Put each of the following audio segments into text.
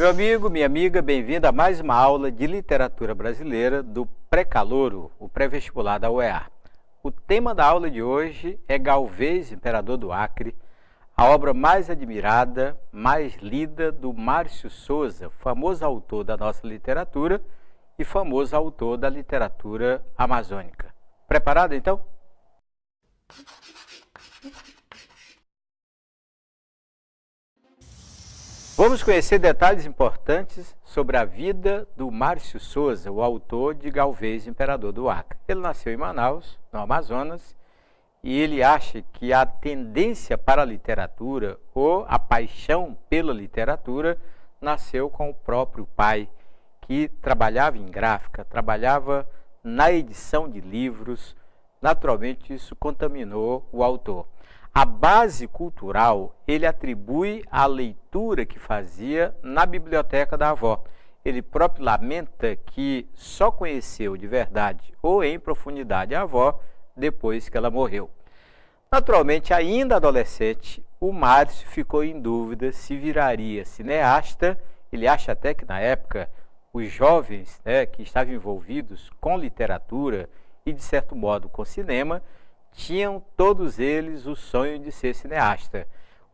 Meu amigo, minha amiga, bem-vindo a mais uma aula de literatura brasileira do pré-calouro, o pré-vestibular da UEA. O tema da aula de hoje é Galvez, Imperador do Acre, a obra mais admirada, mais lida do Márcio Souza, famoso autor da nossa literatura e famoso autor da literatura amazônica. Preparado, então? Vamos conhecer detalhes importantes sobre a vida do Márcio Souza, o autor de Galvez, Imperador do Acre. Ele nasceu em Manaus, no Amazonas, e ele acha que a tendência para a literatura, ou a paixão pela literatura, nasceu com o próprio pai, que trabalhava em gráfica, trabalhava na edição de livros. Naturalmente, isso contaminou o autor. A base cultural ele atribui à leitura que fazia na biblioteca da avó. Ele próprio lamenta que só conheceu de verdade ou em profundidade a avó depois que ela morreu. Naturalmente, ainda adolescente, o Márcio ficou em dúvida se viraria cineasta. Ele acha até que na época os jovens que estavam envolvidos com literatura e de certo modo com cinema, tinham todos eles o sonho de ser cineasta,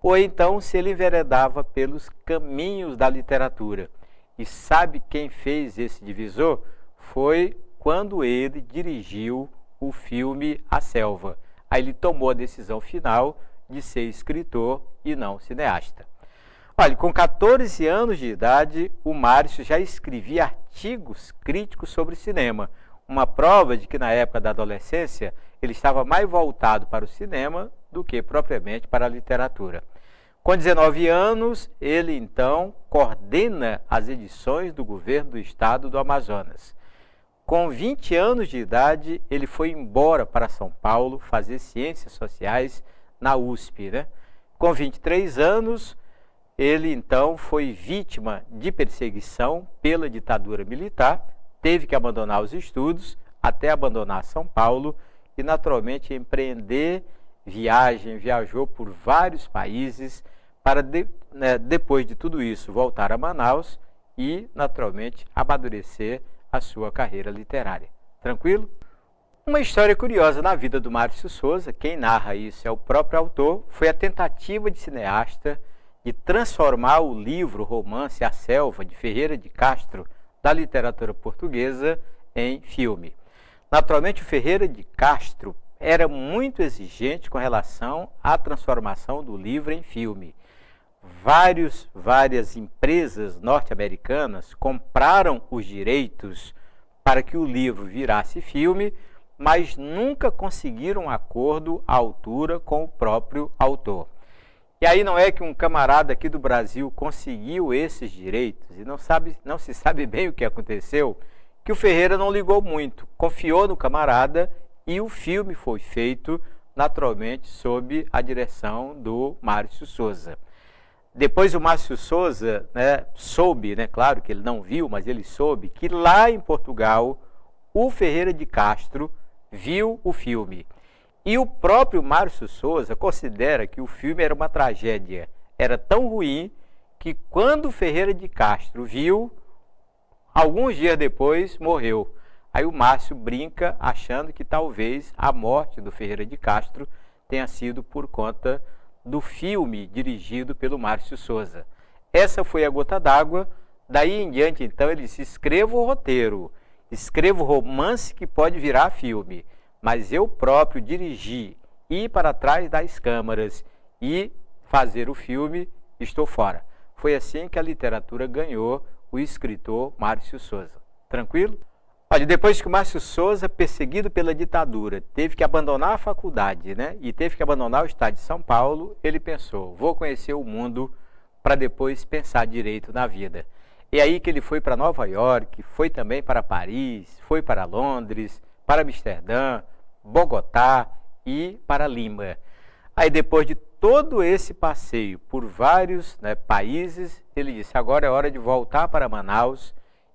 ou então se ele enveredava pelos caminhos da literatura. E sabe quem fez esse divisor? Foi quando ele dirigiu o filme A Selva. Aí ele tomou a decisão final de ser escritor e não cineasta. Olha, com 14 anos de idade, o Márcio já escrevia artigos críticos sobre cinema, uma prova de que na época da adolescência ele estava mais voltado para o cinema do que propriamente para a literatura. Com 19 anos, ele então coordena as edições do governo do estado do Amazonas. Com 20 anos de idade, ele foi embora para São Paulo fazer ciências sociais na USP. Com 23 anos, ele então foi vítima de perseguição pela ditadura militar, teve que abandonar os estudos, até abandonar São Paulo e naturalmente empreender viajou por vários países para depois de tudo isso voltar a Manaus e naturalmente amadurecer a sua carreira literária. Tranquilo? Uma história curiosa na vida do Márcio Souza, quem narra isso é o próprio autor, foi a tentativa de cineasta de transformar o livro-romance A Selva, de Ferreira de Castro, da literatura portuguesa, em filme. Naturalmente, o Ferreira de Castro era muito exigente com relação à transformação do livro em filme. Várias empresas norte-americanas compraram os direitos para que o livro virasse filme, mas nunca conseguiram um acordo à altura com o próprio autor. E aí não é que um camarada aqui do Brasil conseguiu esses direitos e não se sabe bem o que aconteceu, que o Ferreira não ligou muito, confiou no camarada e o filme foi feito naturalmente sob a direção do Márcio Souza. Depois o Márcio Souza soube, claro que ele não viu, mas ele soube que lá em Portugal o Ferreira de Castro viu o filme. E o próprio Márcio Souza considera que o filme era uma tragédia. Era tão ruim que quando Ferreira de Castro viu, alguns dias depois morreu. Aí o Márcio brinca achando que talvez a morte do Ferreira de Castro tenha sido por conta do filme dirigido pelo Márcio Souza. Essa foi a gota d'água. Daí em diante, então, ele disse: escreva o roteiro, escreva o romance que pode virar filme. Mas eu próprio dirigir, ir para trás das câmaras e fazer o filme, estou fora. Foi assim que a literatura ganhou o escritor Márcio Souza. Tranquilo? Olha, depois que o Márcio Souza, perseguido pela ditadura, teve que abandonar a faculdade, e teve que abandonar o estado de São Paulo, ele pensou: vou conhecer o mundo para depois pensar direito na vida. E aí que ele foi para Nova York, foi também para Paris, foi para Londres, para Amsterdã, Bogotá e para Lima. Aí depois de todo esse passeio por vários países, ele disse: agora é hora de voltar para Manaus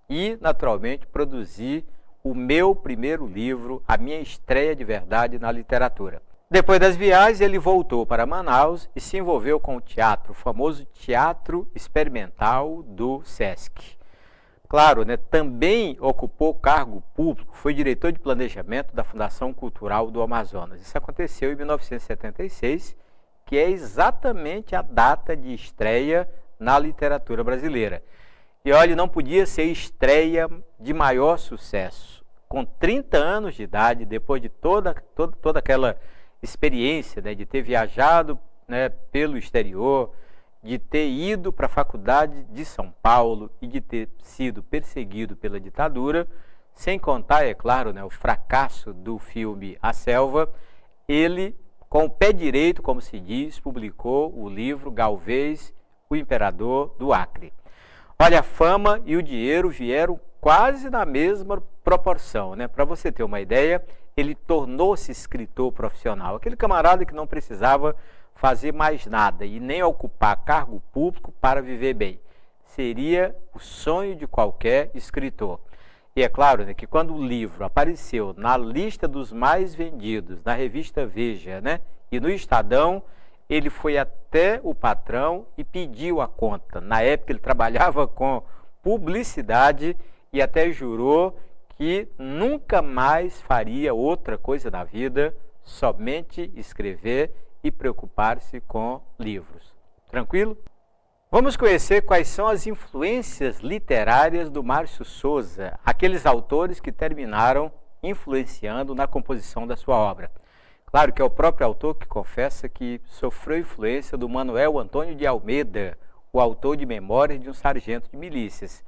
e naturalmente produzir o meu primeiro livro, a minha estreia de verdade na literatura. Depois das viagens, ele voltou para Manaus e se envolveu com o teatro, o famoso Teatro Experimental do SESC. Claro, né, também ocupou cargo público, foi diretor de planejamento da Fundação Cultural do Amazonas. Isso aconteceu em 1976, que é exatamente a data de estreia na literatura brasileira. E olha, não podia ser estreia de maior sucesso. Com 30 anos de idade, depois de toda aquela experiência, né, de ter viajado, né, pelo exterior, de ter ido para a faculdade de São Paulo e de ter sido perseguido pela ditadura, sem contar, é claro, né, o fracasso do filme A Selva, ele, com o pé direito, como se diz, publicou o livro Galvez, o Imperador do Acre. Olha, a fama e o dinheiro vieram quase na mesma proporção, né? Para você ter uma ideia, ele tornou-se escritor profissional, aquele camarada que não precisava fazer mais nada e nem ocupar cargo público para viver bem. Seria o sonho de qualquer escritor. E é claro, né, que quando o livro apareceu na lista dos mais vendidos, na revista Veja, né, e no Estadão, ele foi até o patrão e pediu a conta. Na época ele trabalhava com publicidade e até jurou que nunca mais faria outra coisa na vida, somente escrever e preocupar-se com livros. Tranquilo? Vamos conhecer quais são as influências literárias do Márcio Souza, aqueles autores que terminaram influenciando na composição da sua obra. Claro que é o próprio autor que confessa que sofreu influência do Manuel Antônio de Almeida, o autor de Memórias de um Sargento de Milícias.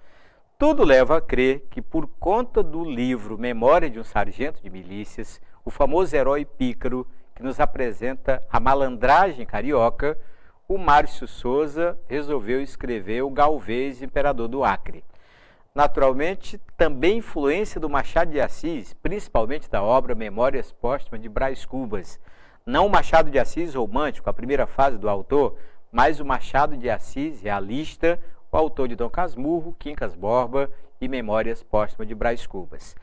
Tudo leva a crer que, por conta do livro Memórias de um Sargento de Milícias, o famoso herói pícaro que nos apresenta a malandragem carioca, o Márcio Souza resolveu escrever o Galvez, Imperador do Acre. Naturalmente, também influência do Machado de Assis, principalmente da obra Memórias Póstumas de Brás Cubas. Não o Machado de Assis romântico, a primeira fase do autor, mas o Machado de Assis realista, o autor de Dom Casmurro, Quincas Borba e Memórias Póstumas de Brás Cubas.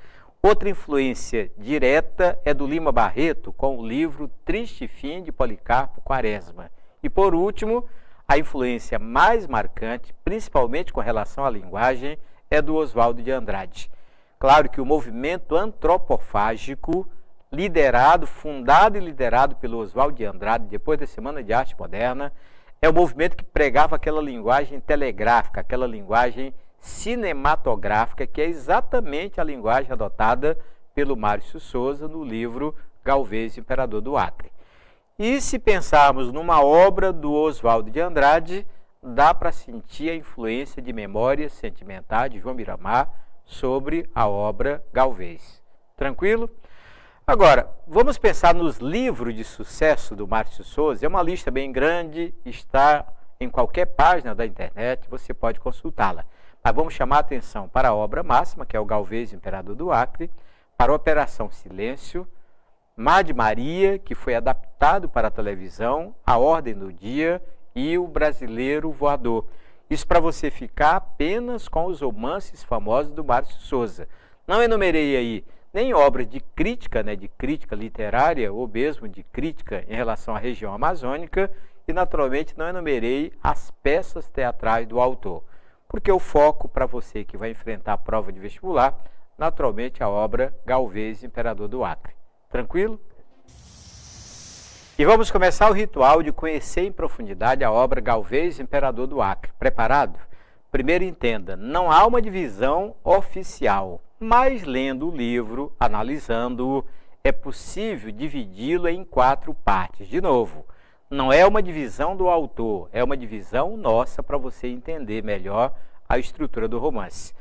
Outra influência direta é do Lima Barreto, com o livro Triste Fim de Policarpo Quaresma. E por último, a influência mais marcante, principalmente com relação à linguagem, é do Oswaldo de Andrade. Claro que o movimento antropofágico, fundado e liderado pelo Oswaldo de Andrade, depois da Semana de Arte Moderna, é o movimento que pregava aquela linguagem telegráfica, aquela linguagem cinematográfica, que é exatamente a linguagem adotada pelo Márcio Souza no livro Galvez, Imperador do Acre. E se pensarmos numa obra do Oswaldo de Andrade, dá para sentir a influência de Memórias Sentimentais de João Miramar sobre a obra Galvez. Tranquilo? Agora, vamos pensar nos livros de sucesso do Márcio Souza. É uma lista bem grande, está em qualquer página da internet, você pode consultá-la. Mas vamos chamar a atenção para a obra máxima, que é o Galvez, Imperador do Acre, para a Operação Silêncio, Mar de Maria, que foi adaptado para a televisão, A Ordem do Dia e O Brasileiro Voador. Isso para você ficar apenas com os romances famosos do Márcio Souza. Não enumerei aí nem obras de crítica, né, de crítica literária, ou mesmo de crítica em relação à região amazônica, e naturalmente não enumerei as peças teatrais do autor. Porque o foco para você que vai enfrentar a prova de vestibular, naturalmente a obra Galvez, Imperador do Acre. Tranquilo? E vamos começar o ritual de conhecer em profundidade a obra Galvez, Imperador do Acre. Preparado? Primeiro entenda, não há uma divisão oficial, mas lendo o livro, analisando-o, é possível dividi-lo em 4 partes. De novo, não é uma divisão do autor, é uma divisão nossa para você entender melhor a estrutura do romance.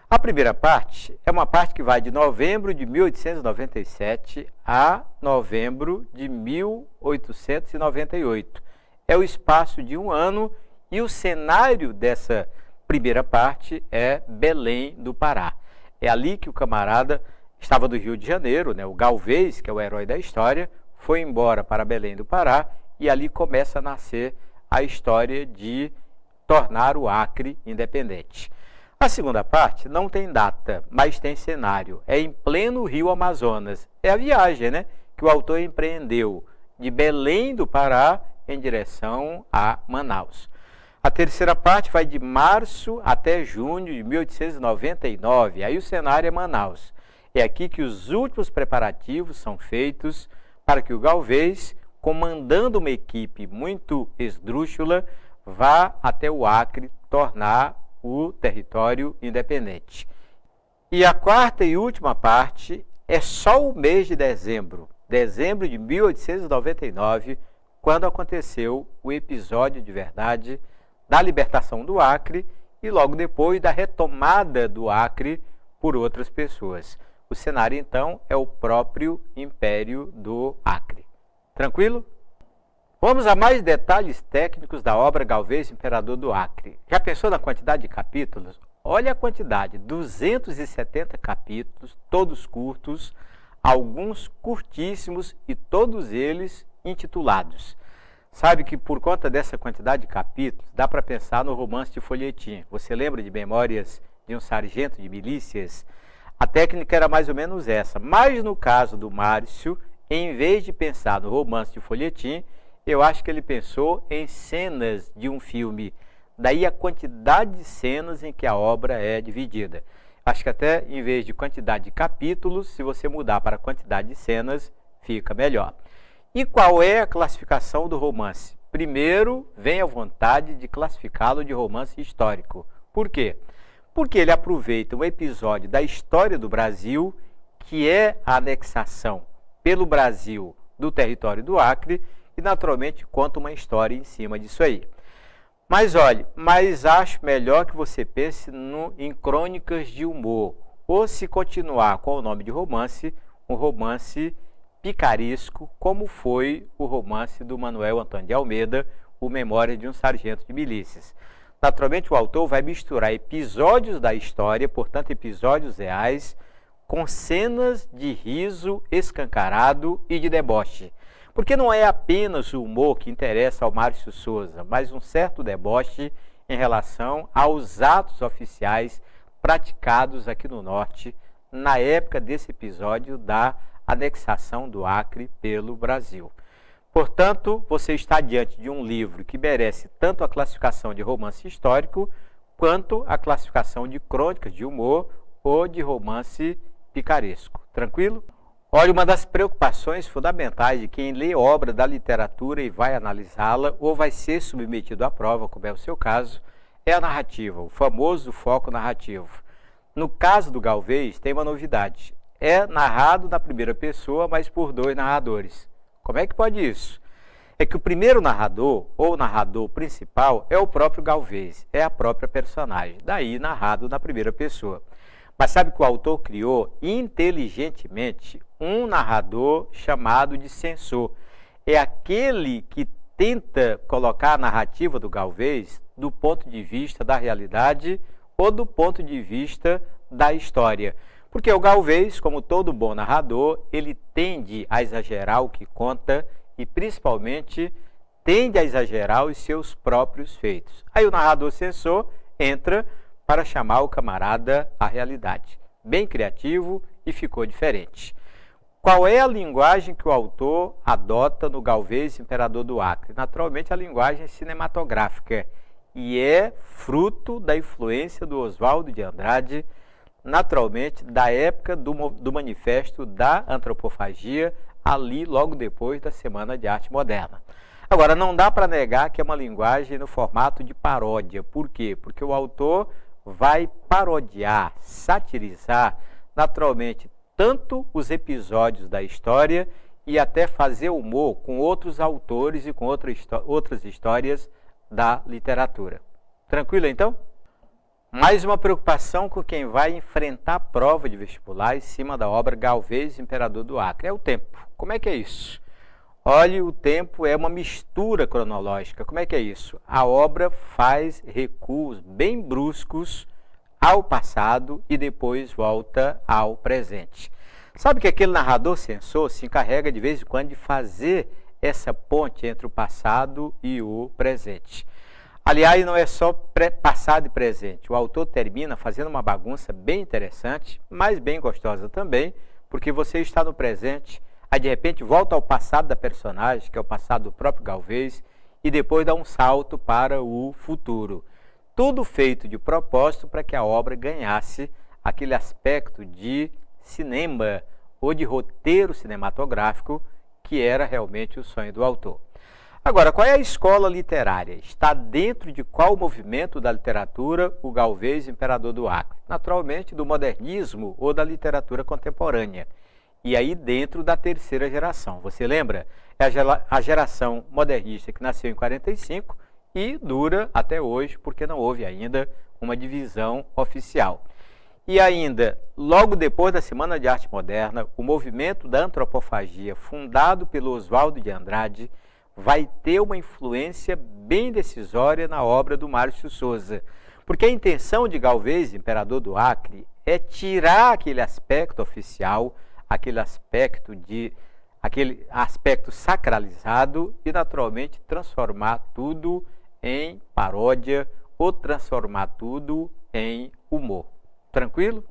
A primeira parte é uma parte que vai de novembro de 1897 a novembro de 1898. É o espaço de um ano e o cenário dessa primeira parte é Belém do Pará. É ali que o camarada estava do Rio de Janeiro, né? O Galvez, que é o herói da história, foi embora para Belém do Pará e ali começa a nascer a história de tornar o Acre independente. A segunda parte não tem data, mas tem cenário. É em pleno Rio Amazonas. É a viagem, né, que o autor empreendeu de Belém do Pará em direção a Manaus. A terceira parte vai de março até junho de 1899, aí o cenário é Manaus. É aqui que os últimos preparativos são feitos para que o Galvez, comandando uma equipe muito esdrúxula, vá até o Acre tornar o território independente. E a quarta e última parte é só o mês de dezembro de 1899, quando aconteceu o episódio de verdade da libertação do Acre e logo depois da retomada do Acre por outras pessoas. O cenário, então, é o próprio Império do Acre. Tranquilo? Vamos a mais detalhes técnicos da obra Galvez, Imperador do Acre. Já pensou na quantidade de capítulos? Olha a quantidade, 270 capítulos, todos curtos, alguns curtíssimos e todos eles intitulados. Sabe que por conta dessa quantidade de capítulos, dá para pensar no romance de folhetim. Você lembra de Memórias de um Sargento de Milícias? A técnica era mais ou menos essa, mas no caso do Márcio, em vez de pensar no romance de folhetim, eu acho que ele pensou em cenas de um filme. Daí a quantidade de cenas em que a obra é dividida. Acho que até em vez de quantidade de capítulos, se você mudar para a quantidade de cenas, fica melhor. E qual é a classificação do romance? Primeiro, vem a vontade de classificá-lo de romance histórico. Por quê? Porque ele aproveita um episódio da história do Brasil, que é a anexação pelo Brasil do território do Acre, e naturalmente conta uma história em cima disso aí. Mas olhe, acho melhor que você pense em crônicas de humor, ou se continuar com o nome de romance, um romance picaresco, como foi o romance do Manuel Antônio de Almeida, O Memória de um Sargento de Milícias. Naturalmente o autor vai misturar episódios da história, portanto episódios reais, com cenas de riso escancarado e de deboche. Porque não é apenas o humor que interessa ao Márcio Souza, mas um certo deboche em relação aos atos oficiais praticados aqui no Norte na época desse episódio da anexação do Acre pelo Brasil. Portanto, você está diante de um livro que merece tanto a classificação de romance histórico quanto a classificação de crônicas de humor ou de romance picaresco. Tranquilo? Olha, uma das preocupações fundamentais de quem lê obra da literatura e vai analisá-la ou vai ser submetido à prova, como é o seu caso, é a narrativa, o famoso foco narrativo. No caso do Galvez, tem uma novidade. É narrado na primeira pessoa, mas por dois narradores. Como é que pode isso? É que o primeiro narrador, ou narrador principal, é o próprio Galvez, é a própria personagem, daí narrado na primeira pessoa. Mas sabe que o autor criou inteligentemente um narrador chamado de censor. É aquele que tenta colocar a narrativa do Galvez do ponto de vista da realidade ou do ponto de vista da história. Porque o Galvez, como todo bom narrador, ele tende a exagerar o que conta e principalmente tende a exagerar os seus próprios feitos. Aí o narrador censor entra para chamar o camarada à realidade. Bem criativo e ficou diferente. Qual é a linguagem que o autor adota no Galvez, Imperador do Acre? Naturalmente, a linguagem cinematográfica. E é fruto da influência do Oswaldo de Andrade, naturalmente, da época do Manifesto da Antropofagia, ali logo depois da Semana de Arte Moderna. Agora, não dá para negar que é uma linguagem no formato de paródia. Por quê? Porque o autor vai parodiar, satirizar, naturalmente, tanto os episódios da história e até fazer humor com outros autores e com outras histórias da literatura. Tranquilo, então? Mais uma preocupação com quem vai enfrentar a prova de vestibular em cima da obra Galvez, Imperador do Acre. É o tempo. Como é que é isso? Olhe, o tempo é uma mistura cronológica. Como é que é isso? A obra faz recuos bem bruscos ao passado e depois volta ao presente. Sabe que aquele narrador censor se encarrega de vez em quando de fazer essa ponte entre o passado e o presente. Aliás, não é só passado e presente. O autor termina fazendo uma bagunça bem interessante, mas bem gostosa também, porque você está no presente Aí de repente volta ao passado da personagem, que é o passado do próprio Galvez, e depois dá um salto para o futuro. Tudo feito de propósito para que a obra ganhasse aquele aspecto de cinema ou de roteiro cinematográfico que era realmente o sonho do autor. Agora, qual é a escola literária? Está dentro de qual movimento da literatura o Galvez, imperador do Acre? Naturalmente, do modernismo ou da literatura contemporânea. E aí dentro da terceira geração. Você lembra? É a geração modernista que nasceu em 45 e dura até hoje, porque não houve ainda uma divisão oficial. E ainda, logo depois da Semana de Arte Moderna, o movimento da antropofagia, fundado pelo Oswaldo de Andrade, vai ter uma influência bem decisória na obra do Márcio Souza. Porque a intenção de Galvez, imperador do Acre, é tirar aquele aspecto oficial, aquele aspecto sacralizado e, naturalmente, transformar tudo em paródia ou transformar tudo em humor. Tranquilo?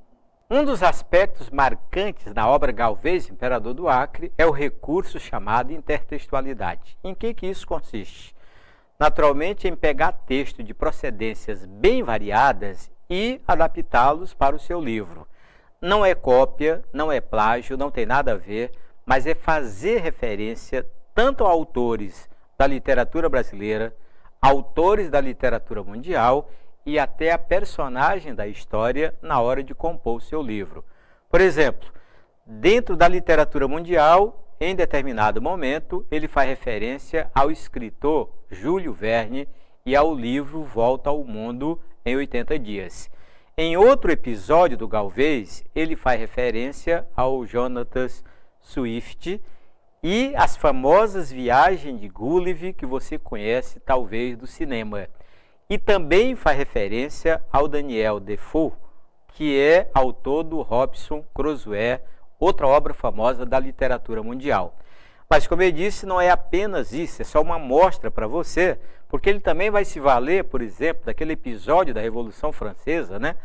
Um dos aspectos marcantes na obra Galvez, imperador do Acre, é o recurso chamado intertextualidade. Em que isso consiste? Naturalmente, em pegar texto de procedências bem variadas e adaptá-los para o seu livro. Não é cópia, não é plágio, não tem nada a ver, mas é fazer referência tanto a autores da literatura brasileira, autores da literatura mundial e até a personagem da história na hora de compor o seu livro. Por exemplo, dentro da literatura mundial, em determinado momento, ele faz referência ao escritor Júlio Verne e ao livro Volta ao Mundo em 80 Dias. Em outro episódio do Galvez, ele faz referência ao Jonathan Swift e as famosas viagens de Gulliver, que você conhece talvez do cinema. E também faz referência ao Daniel Defoe, que é autor do Robinson Crusoe, outra obra famosa da literatura mundial. Mas, como eu disse, não é apenas isso, é só uma amostra para você, porque ele também vai se valer, por exemplo, daquele episódio da Revolução Francesa, né?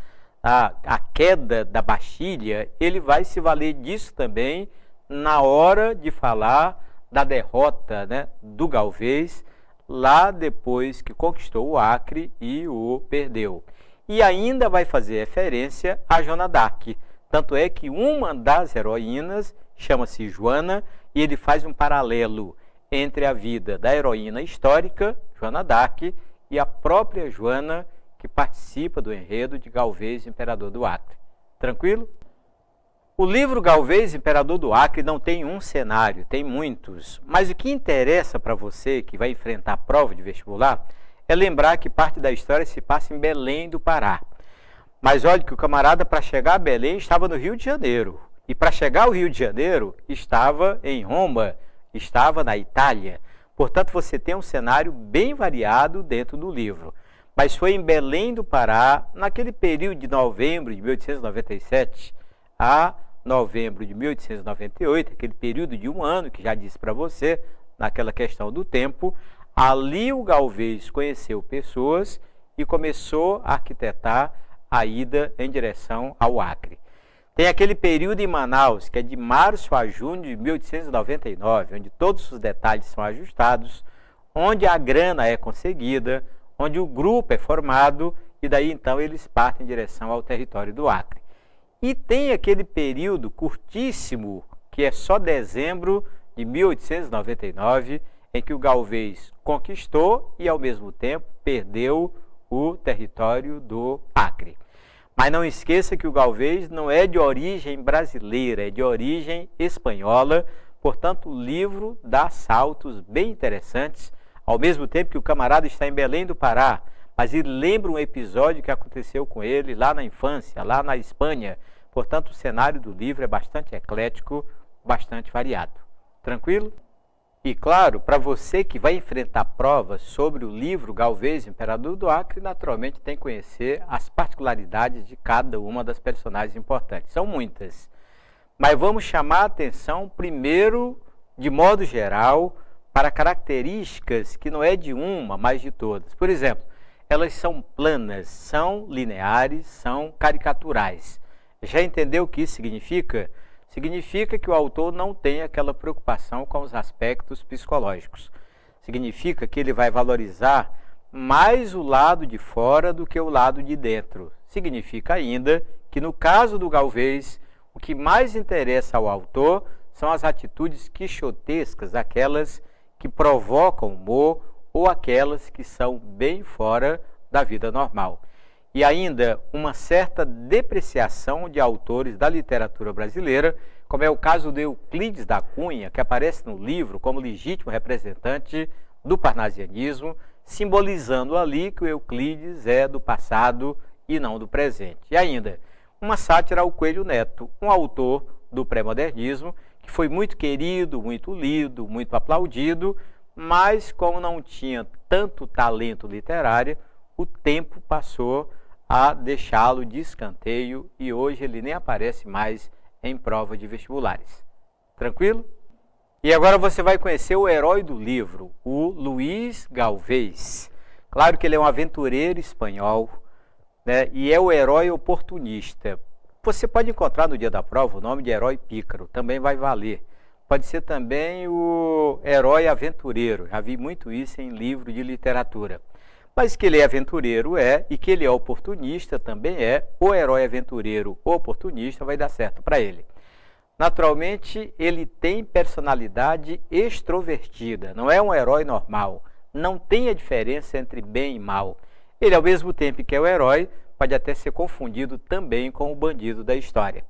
A queda da Bastilha, ele vai se valer disso também na hora de falar da derrota, né, do Galvez, lá depois que conquistou o Acre e o perdeu. E ainda vai fazer referência a Joana d'Arc. Tanto é que uma das heroínas chama-se Joana, e ele faz um paralelo entre a vida da heroína histórica, Joana d'Arc, e a própria Joana, que participa do enredo de Galvez, imperador do Acre. Tranquilo? O livro Galvez, imperador do Acre, não tem um cenário, tem muitos. Mas o que interessa para você que vai enfrentar a prova de vestibular é lembrar que parte da história se passa em Belém do Pará. Mas olha que o camarada, para chegar a Belém, estava no Rio de Janeiro. E para chegar ao Rio de Janeiro, estava em Roma, estava na Itália. Portanto, você tem um cenário bem variado dentro do livro. Mas foi em Belém do Pará, naquele período de novembro de 1897 a novembro de 1898, aquele período de um ano que já disse para você, naquela questão do tempo, ali o Galvez conheceu pessoas e começou a arquitetar a ida em direção ao Acre. Tem aquele período em Manaus, que é de março a junho de 1899, onde todos os detalhes são ajustados, onde a grana é conseguida, onde o grupo é formado, e daí então eles partem em direção ao território do Acre. E tem aquele período curtíssimo, que é só dezembro de 1899, em que o Galvez conquistou e, ao mesmo tempo, perdeu o território do Acre. Mas não esqueça que o Galvez não é de origem brasileira, é de origem espanhola. Portanto, o livro dá saltos bem interessantes, ao mesmo tempo que o camarada está em Belém do Pará, mas ele lembra um episódio que aconteceu com ele lá na infância, lá na Espanha. Portanto, o cenário do livro é bastante eclético, bastante variado. Tranquilo? E claro, para você que vai enfrentar provas sobre o livro Galvez, imperador do Acre, naturalmente tem que conhecer as particularidades de cada uma das personagens importantes. São muitas. Mas vamos chamar a atenção primeiro, de modo geral, para características que não é de uma, mas de todas. Por exemplo, elas são planas, são lineares, são caricaturais. Já entendeu o que isso significa? Significa que o autor não tem aquela preocupação com os aspectos psicológicos. Significa que ele vai valorizar mais o lado de fora do que o lado de dentro. Significa ainda que, no caso do Galvez, o que mais interessa ao autor são as atitudes quixotescas, aquelas que provocam humor ou aquelas que são bem fora da vida normal. E ainda uma certa depreciação de autores da literatura brasileira, como é o caso de Euclides da Cunha, que aparece no livro como legítimo representante do parnasianismo, simbolizando ali que o Euclides é do passado e não do presente. E ainda, uma sátira ao Coelho Neto, um autor do pré-modernismo, que foi muito querido, muito lido, muito aplaudido, mas como não tinha tanto talento literário, o tempo passou a deixá-lo de escanteio e hoje ele nem aparece mais em prova de vestibulares. Tranquilo? E agora você vai conhecer o herói do livro, o Luiz Galvez. Claro que ele é um aventureiro espanhol, né, e é o herói oportunista. Você pode encontrar no dia da prova o nome de herói pícaro, também vai valer. Pode ser também o herói aventureiro, já vi muito isso em livro de literatura. Mas que ele é aventureiro e que ele é oportunista também o herói aventureiro oportunista vai dar certo para ele. Naturalmente, ele tem personalidade extrovertida, não é um herói normal, não tem a diferença entre bem e mal. Ele, ao mesmo tempo que é o herói, pode até ser confundido também com o bandido da história.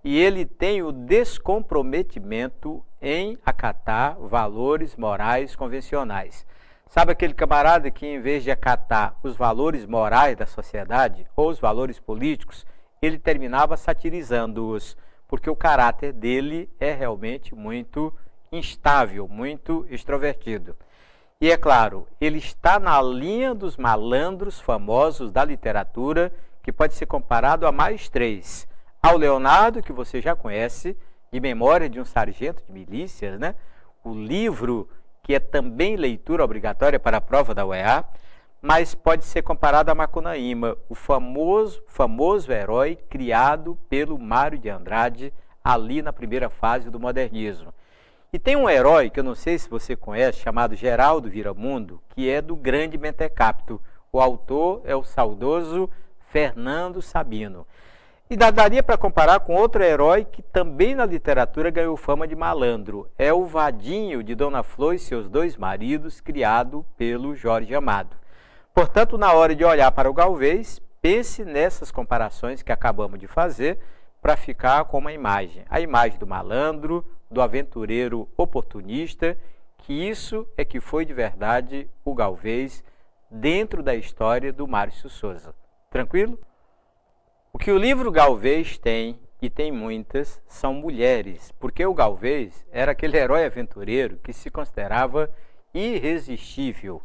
E ele tem o descomprometimento em acatar valores morais convencionais. Sabe aquele camarada que, em vez de acatar os valores morais da sociedade ou os valores políticos, ele terminava satirizando-os, porque o caráter dele é realmente muito instável, muito extrovertido. E é claro, ele está na linha dos malandros famosos da literatura, que pode ser comparado a mais três. Ao Leonardo, que você já conhece, de Memória de um Sargento de Milícias, né? O livro que é também leitura obrigatória para a prova da UEA, mas pode ser comparado a Macunaíma, o famoso herói criado pelo Mário de Andrade, ali na primeira fase do modernismo. E tem um herói, que eu não sei se você conhece, chamado Geraldo Viramundo, que é do grande Mentecapto. O autor é o saudoso Fernando Sabino. E daria para comparar com outro herói que também na literatura ganhou fama de malandro. É o Vadinho de Dona Flor e seus dois maridos, criado pelo Jorge Amado. Portanto, na hora de olhar para o Galvez, pense nessas comparações que acabamos de fazer para ficar com uma imagem. A imagem do malandro, do aventureiro oportunista, que isso é que foi de verdade o Galvez dentro da história do Márcio Souza. Tranquilo? O que o livro Galvez tem, e tem muitas, são mulheres, porque o Galvez era aquele herói aventureiro que se considerava irresistível.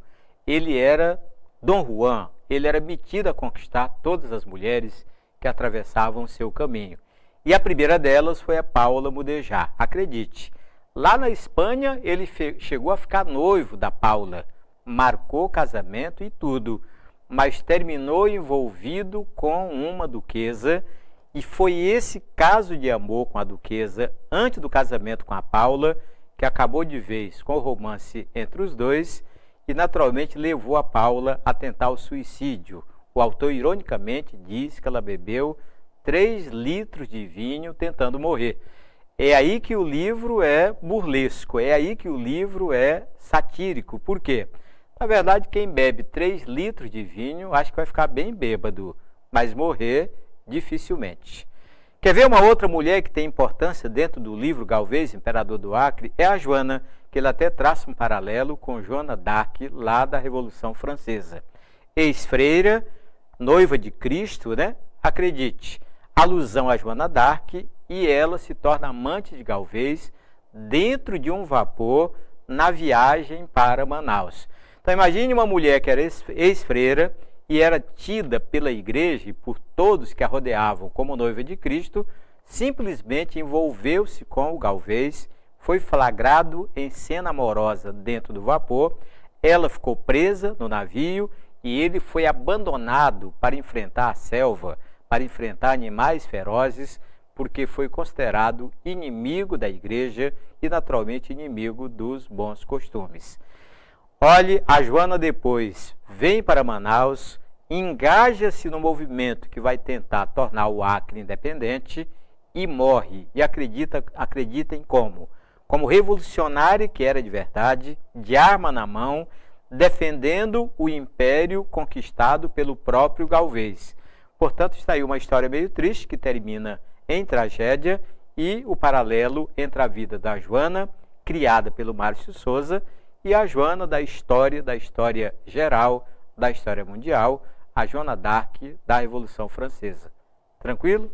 Ele era Dom Juan, ele era metido a conquistar todas as mulheres que atravessavam seu caminho. E a primeira delas foi a Paula Mudejar. Acredite, lá na Espanha ele chegou a ficar noivo da Paula, marcou casamento e tudo, mas terminou envolvido com uma duquesa, e foi esse caso de amor com a duquesa, antes do casamento com a Paula, que acabou de vez com o romance entre os dois, e naturalmente levou a Paula a tentar o suicídio. O autor, ironicamente, diz que ela bebeu 3 litros de vinho tentando morrer. É aí que o livro é burlesco, é aí que o livro é satírico. Por quê? Na verdade, quem bebe 3 litros de vinho, acho que vai ficar bem bêbado, mas morrer, dificilmente. Quer ver uma outra mulher que tem importância dentro do livro Galvez, Imperador do Acre? É a Joana, que ele até traça um paralelo com Joana d'Arc, lá da Revolução Francesa. Ex-freira, noiva de Cristo, né? Acredite, alusão a Joana d'Arc, e ela se torna amante de Galvez dentro de um vapor na viagem para Manaus. Então imagine uma mulher que era ex-freira e era tida pela igreja e por todos que a rodeavam como noiva de Cristo, simplesmente envolveu-se com o Galvez, foi flagrado em cena amorosa dentro do vapor, ela ficou presa no navio e ele foi abandonado para enfrentar a selva, para enfrentar animais ferozes, porque foi considerado inimigo da igreja e naturalmente inimigo dos bons costumes. Olhe, a Joana depois vem para Manaus, engaja-se no movimento que vai tentar tornar o Acre independente e morre. E acredita em como? Como revolucionária que era de verdade, de arma na mão, defendendo o império conquistado pelo próprio Galvez. Portanto, está aí uma história meio triste que termina em tragédia e o paralelo entre a vida da Joana, criada pelo Márcio Souza, e a Joana da história geral, da história mundial, a Joana d'Arc da Revolução Francesa. Tranquilo?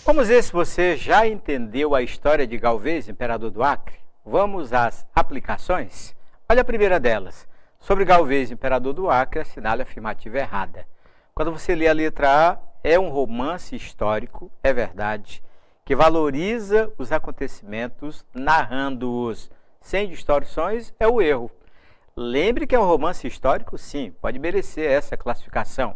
Vamos ver se você já entendeu a história de Galvez, imperador do Acre. Vamos às aplicações? Olha a primeira delas. Sobre Galvez, imperador do Acre, assinale a afirmativa errada. Quando você lê a letra A, é um romance histórico, é verdade, que valoriza os acontecimentos, narrando-os sem distorções, é o erro. Lembre que é um romance histórico, sim, pode merecer essa classificação.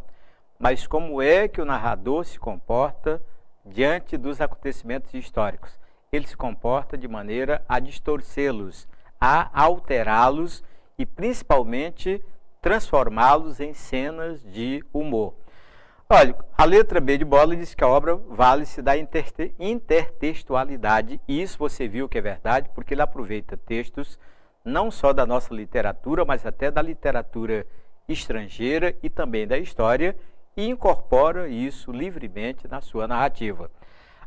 Mas como é que o narrador se comporta diante dos acontecimentos históricos? Ele se comporta de maneira a distorcê-los, a alterá-los e principalmente transformá-los em cenas de humor. Olha, a letra B de bola diz que a obra vale-se da intertextualidade, e isso você viu que é verdade, porque ele aproveita textos não só da nossa literatura, mas até da literatura estrangeira e também da história, e incorpora isso livremente na sua narrativa.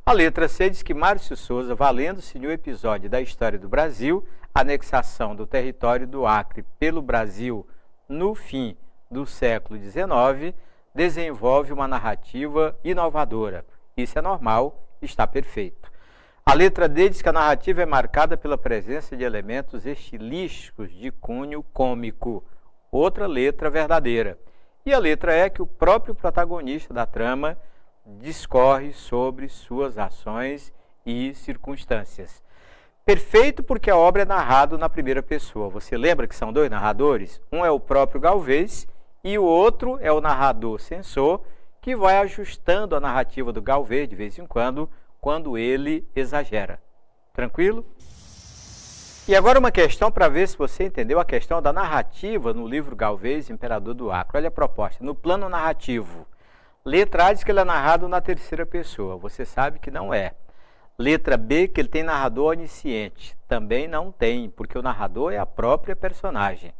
A letra C diz que Márcio Souza, valendo-se de um episódio da história do Brasil, a anexação do território do Acre pelo Brasil no fim do século XIX, desenvolve uma narrativa inovadora. Isso é normal, está perfeito. A letra D diz que a narrativa é marcada pela presença de elementos estilísticos de cunho cômico. Outra letra verdadeira. E a letra E é que o próprio protagonista da trama discorre sobre suas ações e circunstâncias. Perfeito, porque a obra é narrada na primeira pessoa. Você lembra que são dois narradores? Um é o próprio Galvez e o outro é o narrador censor, que vai ajustando a narrativa do Galvez de vez em quando ele exagera. Tranquilo? E agora uma questão para ver se você entendeu a questão da narrativa no livro Galvez, Imperador do Acre. Olha a proposta. No plano narrativo, letra A diz que ele é narrado na terceira pessoa. Você sabe que não é. Letra B, que ele tem narrador onisciente. Também não tem, porque o narrador é a própria personagem.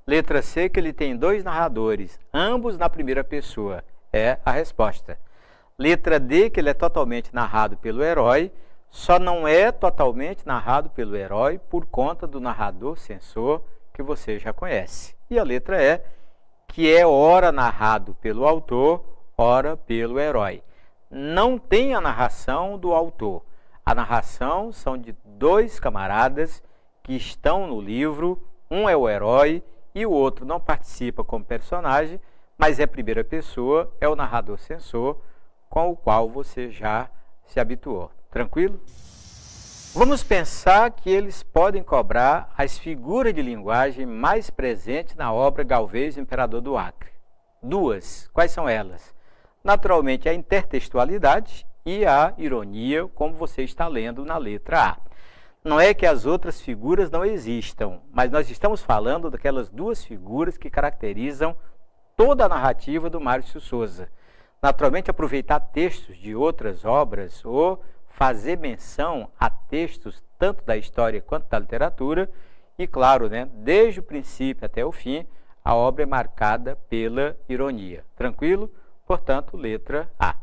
Letra C, que ele tem dois narradores, ambos na primeira pessoa. É a resposta. Letra D, que ele é totalmente narrado pelo herói, só não é totalmente narrado pelo herói por conta do narrador censor que você já conhece. E a letra E, que é ora narrado pelo autor, ora pelo herói. Não tem a narração do autor. A narração são de dois camaradas que estão no livro, um é o herói e o outro não participa como personagem, mas é primeira pessoa, é o narrador censor, com o qual você já se habituou. Tranquilo? Vamos pensar que eles podem cobrar as figuras de linguagem mais presentes na obra Galvez, Imperador do Acre. Duas. Quais são elas? Naturalmente, a intertextualidade e a ironia, como você está lendo na letra A. Não é que as outras figuras não existam, mas nós estamos falando daquelas duas figuras que caracterizam toda a narrativa do Márcio Souza. Naturalmente, aproveitar textos de outras obras ou fazer menção a textos tanto da história quanto da literatura e, claro, desde o princípio até o fim, a obra é marcada pela ironia. Tranquilo? Portanto, letra A.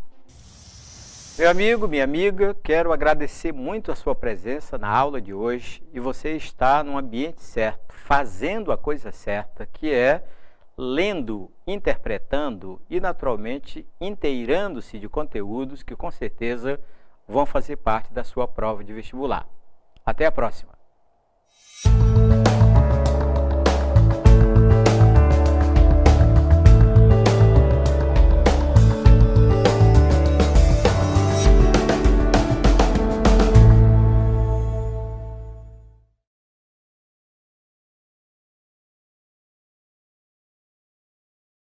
Meu amigo, minha amiga, quero agradecer muito a sua presença na aula de hoje e você está no ambiente certo, fazendo a coisa certa, que é lendo, interpretando e, naturalmente, inteirando-se de conteúdos que, com certeza, vão fazer parte da sua prova de vestibular. Até a próxima!